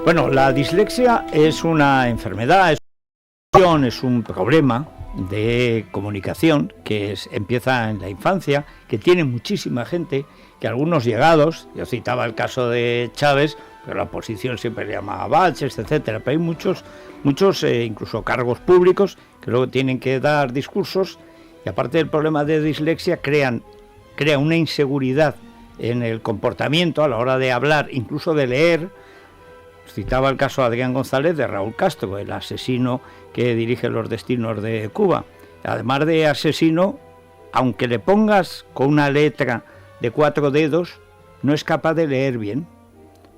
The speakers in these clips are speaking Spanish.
Bueno, la dislexia es una enfermedad, es un problema de comunicación que empieza en la infancia, que tiene muchísima gente, que algunos llegados, yo citaba el caso de Chávez, pero la oposición siempre le llamaba Balches, etcétera, pero hay muchos incluso cargos públicos que luego tienen que dar discursos, y aparte del problema de dislexia crea una inseguridad en el comportamiento a la hora de hablar, incluso de leer. Citaba el caso de Adrián González, de Raúl Castro, el asesino que dirige los destinos de Cuba. Además de asesino, aunque le pongas con una letra de 4 dedos, no es capaz de leer bien,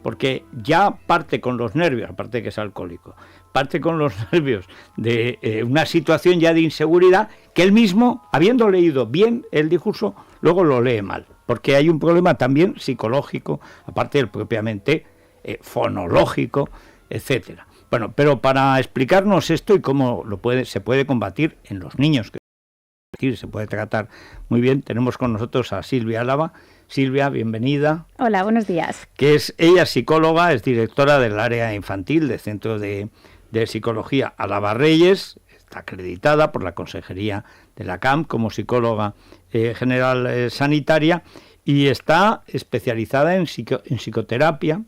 porque ya parte con los nervios, aparte de que es alcohólico, parte con los nervios de una situación ya de inseguridad, que él mismo, habiendo leído bien el discurso, luego lo lee mal, porque hay un problema también psicológico, aparte del propiamente fonológico, etcétera. Bueno, pero para explicarnos esto y cómo se puede combatir en los niños, que se puede tratar muy bien, tenemos con nosotros a Silvia Álava. Silvia, bienvenida. Hola, buenos días. Ella es psicóloga, es directora del área infantil del Centro de Psicología Álava Reyes, está acreditada por la Consejería de la CAM como psicóloga general sanitaria y está especializada en psicoterapia.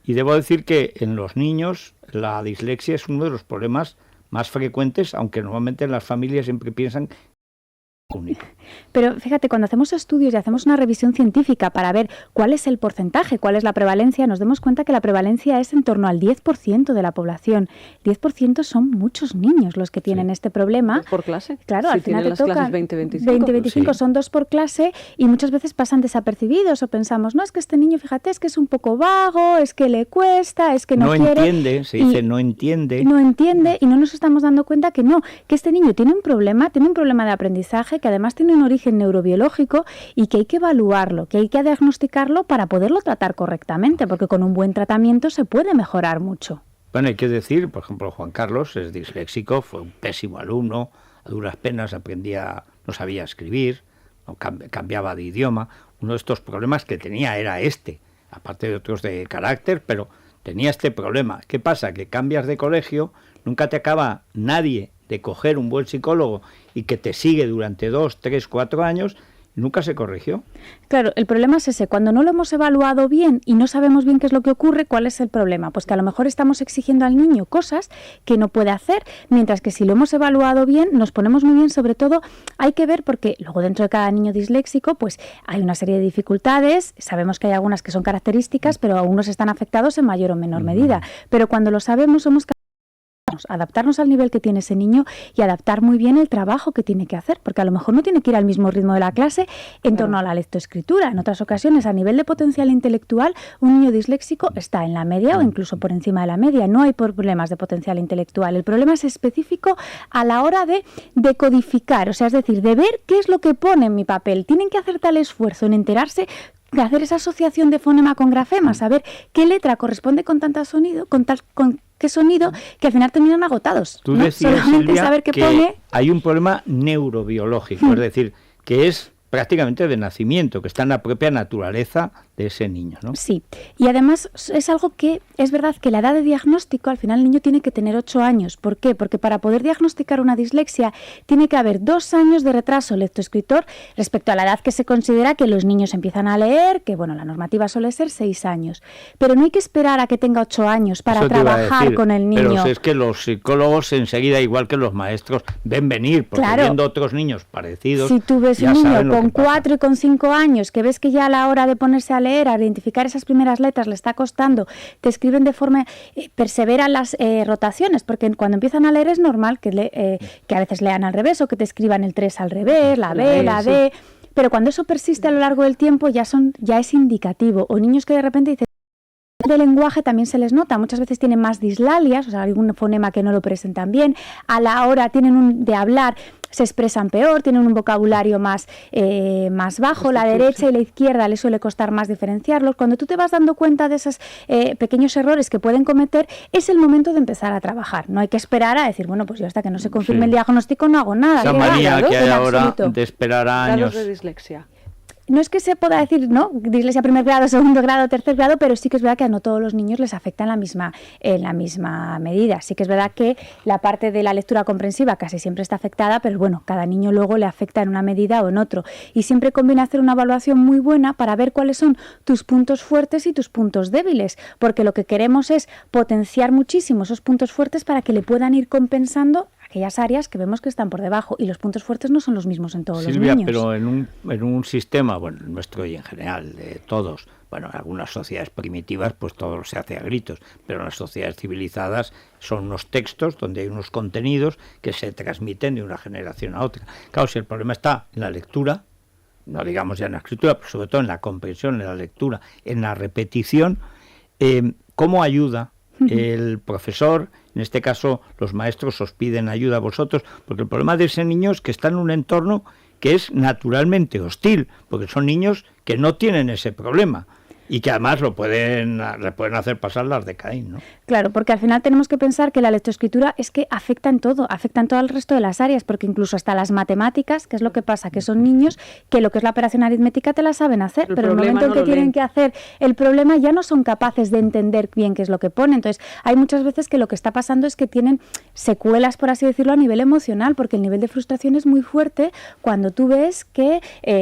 Y debo decir que en los niños la dislexia es uno de los problemas más frecuentes, aunque normalmente en las familias siempre piensan que es único. Pero fíjate, cuando hacemos estudios y hacemos una revisión científica para ver cuál es el porcentaje, cuál es la prevalencia, nos damos cuenta que la prevalencia es en torno al 10% de la población. 10% son muchos niños los que tienen este problema. ¿2 por clase? Claro, si al final te tocan 20-25. Sí. Son 2 por clase y muchas veces pasan desapercibidos o pensamos, no, es que este niño, fíjate, es que es un poco vago, es que le cuesta, es que no quiere. No entiende, se dice no entiende. No entiende y no nos estamos dando cuenta que no, que este niño tiene un problema de aprendizaje, que además tiene un origen neurobiológico y que hay que evaluarlo, que hay que diagnosticarlo para poderlo tratar correctamente, porque con un buen tratamiento se puede mejorar mucho. Bueno, hay que decir, por ejemplo, Juan Carlos es disléxico, fue un pésimo alumno, a duras penas no sabía escribir, no cambiaba de idioma. Uno de estos problemas que tenía era aparte de otros de carácter, pero tenía este problema. ¿Qué pasa? Que cambias de colegio, nunca te acaba nadie de coger un buen psicólogo y que te sigue durante 2, 3, 4 años, nunca se corrigió. Claro, el problema es ese, cuando no lo hemos evaluado bien y no sabemos bien qué es lo que ocurre, ¿cuál es el problema? Pues que a lo mejor estamos exigiendo al niño cosas que no puede hacer, mientras que si lo hemos evaluado bien, nos ponemos muy bien, sobre todo hay que ver, porque luego dentro de cada niño disléxico pues hay una serie de dificultades, sabemos que hay algunas que son características, pero algunos están afectados en mayor o menor medida, pero cuando lo sabemos somos adaptarnos al nivel que tiene ese niño y adaptar muy bien el trabajo que tiene que hacer, porque a lo mejor no tiene que ir al mismo ritmo de la clase en torno a la lectoescritura. En otras ocasiones, a nivel de potencial intelectual, un niño disléxico está en la media o incluso por encima de la media. No hay problemas de potencial intelectual. El problema es específico a la hora de decodificar, o sea, es decir, de ver qué es lo que pone en mi papel. Tienen que hacer tal esfuerzo en enterarse de hacer esa asociación de fonema con grafema, saber qué letra corresponde con qué sonido, que al final terminan agotados. Tú decías, solamente Silvia, saber qué que pone. Hay un problema neurobiológico, es decir, que es prácticamente de nacimiento, que está en la propia naturaleza de ese niño, ¿no? Sí, y además es algo que es verdad que la edad de diagnóstico, al final el niño tiene que tener 8 años. ¿Por qué? Porque para poder diagnosticar una dislexia tiene que haber 2 años de retraso lectoescritor respecto a la edad que se considera que los niños empiezan a leer, que bueno, la normativa suele ser 6 años. Pero no hay que esperar a que tenga 8 años para trabajar con el niño. Pero es que los psicólogos enseguida, igual que los maestros, ven venir, porque viendo otros niños parecidos. Si tú ves un niño con 4 y con 5 años, que ves que ya a la hora de ponerse a leer, a identificar esas primeras letras le está costando, te escriben de forma perseveran las rotaciones, porque cuando empiezan a leer es normal que a veces lean al revés o que te escriban el 3 al revés, la B, la D, pero cuando eso persiste a lo largo del tiempo ya es indicativo. O niños que de repente dicen de lenguaje también se les nota, muchas veces tienen más dislalias, o sea, algún fonema que no lo presentan bien, a la hora de hablar se expresan peor, tienen un vocabulario más bajo, la derecha y la izquierda les suele costar más diferenciarlos. Cuando tú te vas dando cuenta de esos pequeños errores que pueden cometer, es el momento de empezar a trabajar. No hay que esperar a decir, bueno, pues yo hasta que no se confirme el diagnóstico no hago nada. Esa manía que hay ahora de esperar años. De dislexia. no es que se pueda decir, ¿no?, dislexia primer grado, segundo grado, tercer grado, pero sí que es verdad que a no todos los niños les afecta en la misma medida. Sí que es verdad que la parte de la lectura comprensiva casi siempre está afectada, pero bueno, cada niño luego le afecta en una medida o en otro. Y siempre conviene hacer una evaluación muy buena para ver cuáles son tus puntos fuertes y tus puntos débiles, porque lo que queremos es potenciar muchísimo esos puntos fuertes para que le puedan ir compensando aquellas áreas que vemos que están por debajo, y los puntos fuertes no son los mismos en todos los niños. Silvia, pero en un sistema, bueno, el nuestro y en general, de todos, bueno, en algunas sociedades primitivas pues todo se hace a gritos, pero en las sociedades civilizadas son unos textos donde hay unos contenidos que se transmiten de una generación a otra. Claro, si el problema está en la lectura, no digamos ya en la escritura, pero sobre todo en la comprensión, en la lectura, en la repetición, ¿cómo ayuda el profesor? En este caso, los maestros os piden ayuda a vosotros, porque el problema de ese niño es que está en un entorno que es naturalmente hostil, porque son niños que no tienen ese problema y que además le pueden hacer pasar las de Caín, ¿no? Claro, porque al final tenemos que pensar que la lectoescritura es que afecta en todo el resto de las áreas, porque incluso hasta las matemáticas, ¿qué es lo que pasa? Que son niños que lo que es la operación aritmética te la saben hacer, pero en el momento en que tienen que hacer el problema ya no son capaces de entender bien qué es lo que pone. Entonces, hay muchas veces que lo que está pasando es que tienen secuelas, por así decirlo, a nivel emocional, porque el nivel de frustración es muy fuerte cuando tú ves que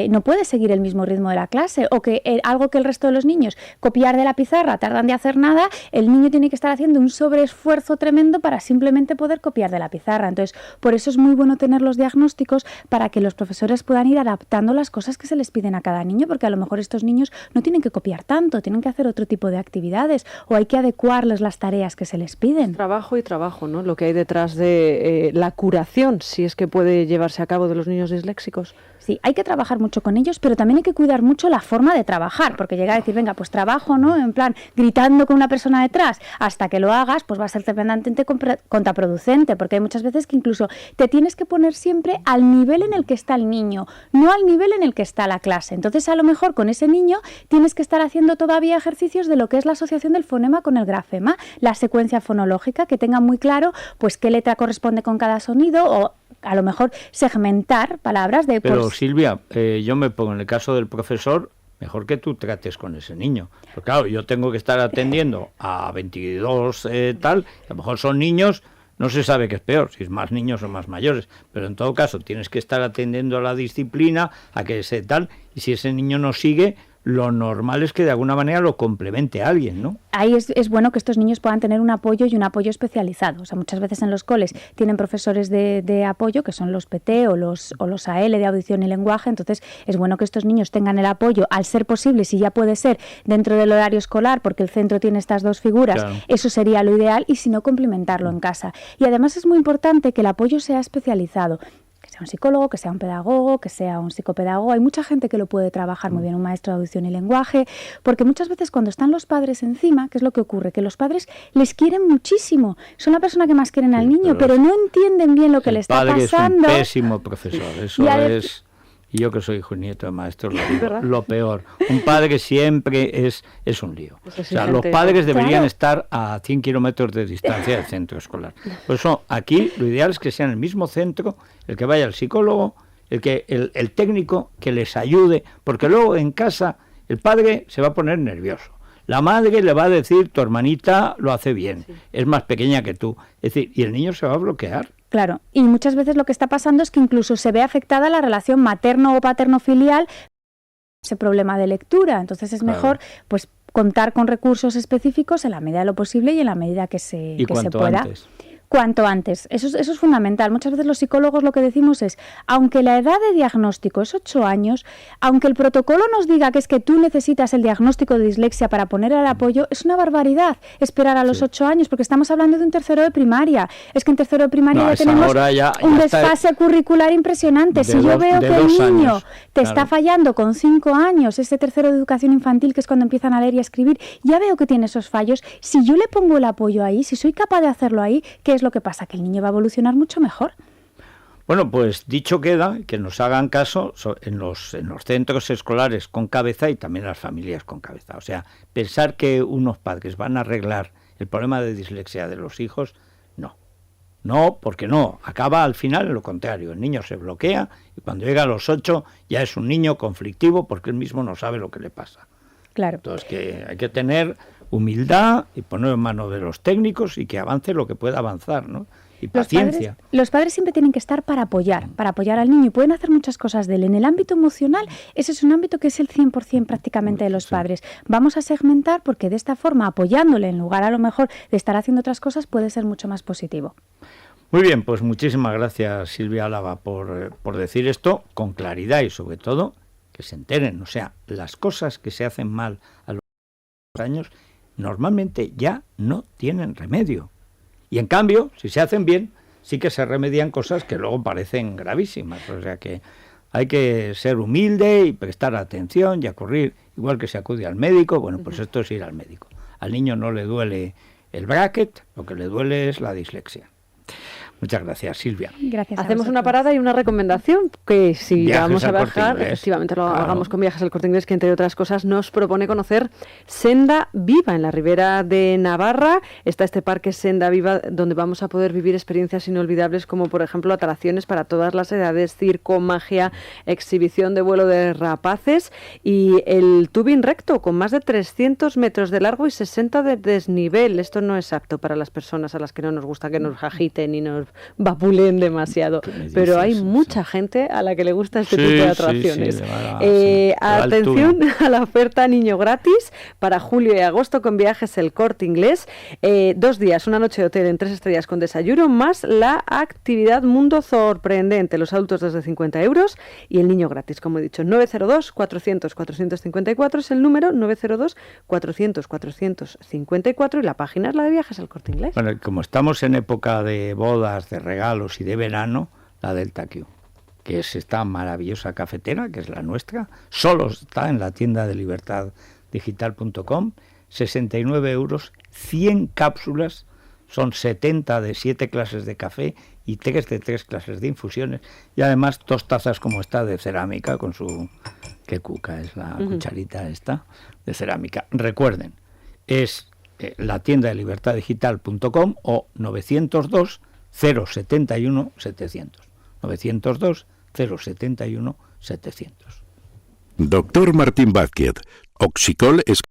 no puedes seguir el mismo ritmo de la clase, o que algo que el resto de los niños copiar de la pizarra tardan de hacer nada, el niño tiene que estar haciendo un sobreesfuerzo tremendo para simplemente poder copiar de la pizarra. Entonces, por eso es muy bueno tener los diagnósticos para que los profesores puedan ir adaptando las cosas que se les piden a cada niño, porque a lo mejor estos niños no tienen que copiar tanto, tienen que hacer otro tipo de actividades, o hay que adecuarles las tareas que se les piden. Trabajo y trabajo, ¿no? Lo que hay detrás de la curación, si es que puede llevarse a cabo, de los niños disléxicos. Sí, hay que trabajar mucho con ellos, pero también hay que cuidar mucho la forma de trabajar, porque llegar a decir, venga, pues trabajo, ¿no?, en plan, gritando con una persona detrás, hasta que lo hagas, pues va a ser tremendamente contraproducente, porque hay muchas veces que incluso te tienes que poner siempre al nivel en el que está el niño, no al nivel en el que está la clase. Entonces, a lo mejor con ese niño tienes que estar haciendo todavía ejercicios de lo que es la asociación del fonema con el grafema, la secuencia fonológica, que tenga muy claro, pues, qué letra corresponde con cada sonido, o a lo mejor segmentar palabras de... Pero Silvia, yo me pongo en el caso del profesor, mejor que tú trates con ese niño. Porque claro, yo tengo que estar atendiendo a 22 tal, a lo mejor son niños, no se sabe qué es peor, si es más niños o más mayores, pero en todo caso tienes que estar atendiendo a la disciplina, a que ese tal, y si ese niño no sigue, lo normal es que de alguna manera lo complemente a alguien, ¿no? Ahí es bueno que estos niños puedan tener un apoyo y un apoyo especializado. O sea, muchas veces en los coles tienen profesores de apoyo, que son los PT o los AL de audición y lenguaje. Entonces, es bueno que estos niños tengan el apoyo, al ser posible, si ya puede ser dentro del horario escolar, porque el centro tiene estas dos figuras, claro, eso sería lo ideal, y si no, complementarlo en casa. Y además es muy importante que el apoyo sea especializado, que sea un psicólogo, que sea un pedagogo, que sea un psicopedagogo. Hay mucha gente que lo puede trabajar muy bien, un maestro de audición y lenguaje, porque muchas veces cuando están los padres encima, ¿qué es lo que ocurre? Que los padres les quieren muchísimo, son la persona que más quieren al niño, pero no entienden bien lo que le está pasando. El padre es un pésimo profesor, eso es... Y yo que soy hijo y nieto de maestros, lo digo, lo peor. Un padre siempre es un lío. O sea, los padres deberían estar a 100 kilómetros de distancia del centro escolar. Por eso, aquí lo ideal es que sea en el mismo centro, el que vaya el psicólogo, el técnico que les ayude, porque luego en casa el padre se va a poner nervioso. La madre le va a decir, tu hermanita lo hace bien, es más pequeña que tú. Es decir, y el niño se va a bloquear. Claro, y muchas veces lo que está pasando es que incluso se ve afectada la relación materno o paterno-filial, ese problema de lectura. Entonces es mejor, pues, contar con recursos específicos en la medida de lo posible y en la medida que se pueda. Antes. Cuanto antes. Eso es fundamental. Muchas veces los psicólogos lo que decimos es, aunque la edad de diagnóstico es 8 años, aunque el protocolo nos diga que es que tú necesitas el diagnóstico de dislexia para poner el apoyo, es una barbaridad esperar a los 8 años, porque estamos hablando de un tercero de primaria. Es que en tercero de primaria ya tenemos un desfase curricular impresionante. Si yo veo que el niño te está fallando con 5 años, ese tercero de educación infantil, que es cuando empiezan a leer y a escribir, ya veo que tiene esos fallos. Si yo le pongo el apoyo ahí, si soy capaz de hacerlo ahí, ¿qué es lo que pasa? Que el niño va a evolucionar mucho mejor. Bueno, pues dicho queda, que nos hagan caso en los centros escolares con cabeza y también las familias con cabeza. O sea, pensar que unos padres van a arreglar el problema de dislexia de los hijos, no. No, porque no, acaba al final en lo contrario, el niño se bloquea y cuando llega a los 8 ya es un niño conflictivo porque él mismo no sabe lo que le pasa. Claro. Entonces que hay que tener humildad y ponerlo en manos de los técnicos y que avance lo que pueda avanzar, ¿no? Y paciencia. Los padres siempre tienen que estar para apoyar al niño y pueden hacer muchas cosas de él. En el ámbito emocional, ese es un ámbito que es el 100% prácticamente de los padres. Vamos a segmentar porque de esta forma, apoyándole en lugar a lo mejor de estar haciendo otras cosas, puede ser mucho más positivo. Muy bien, pues muchísimas gracias Silvia Álava por decir esto con claridad y sobre todo que se enteren. O sea, las cosas que se hacen mal a los años normalmente ya no tienen remedio. Y en cambio, si se hacen bien, sí que se remedian cosas que luego parecen gravísimas. O sea que hay que ser humilde y prestar atención y acudir, igual que se acude al médico, bueno, pues esto es ir al médico. Al niño no le duele el bracket, lo que le duele es la dislexia. Muchas gracias, Silvia. Gracias. Hacemos una parada y una recomendación que si Viajes vamos a al Corte viajar, Inglés. efectivamente lo Claro. hagamos con Viajes al Corte Inglés, que entre otras cosas nos propone conocer Senda Viva en la Ribera de Navarra. Está este parque Senda Viva donde vamos a poder vivir experiencias inolvidables como por ejemplo atracciones para todas las edades, circo, magia, exhibición de vuelo de rapaces y el tubing recto con más de 300 metros de largo y 60 de desnivel. Esto no es apto para las personas a las que no nos gusta que nos agiten y nos vapulen demasiado, pero hay mucha gente a la que le gusta este tipo de atracciones. Atención a la oferta niño gratis para julio y agosto con Viajes El Corte Inglés, 2 días, una noche de hotel en 3 estrellas con desayuno, más la actividad Mundo Sorprendente, los adultos desde 50 euros y el niño gratis, como he dicho. 902-400-454 es el número, 902-400-454 y la página es la de Viajes El Corte Inglés. Bueno, como estamos en época de bodas, de regalos y de verano, la Delta Q, que es esta maravillosa cafetera, que es la nuestra, solo está en la tienda de libertaddigital.com, 69 euros, 100 cápsulas, son 70 de 7 clases de café y 3 de 3 clases de infusiones, y además 2 tazas como esta de cerámica, con su... qué cuca es la cucharita esta, de cerámica. Recuerden, es la tienda de libertaddigital.com o 902 071 700. 902 071 700. Doctor Martín Vázquez, Oxicol es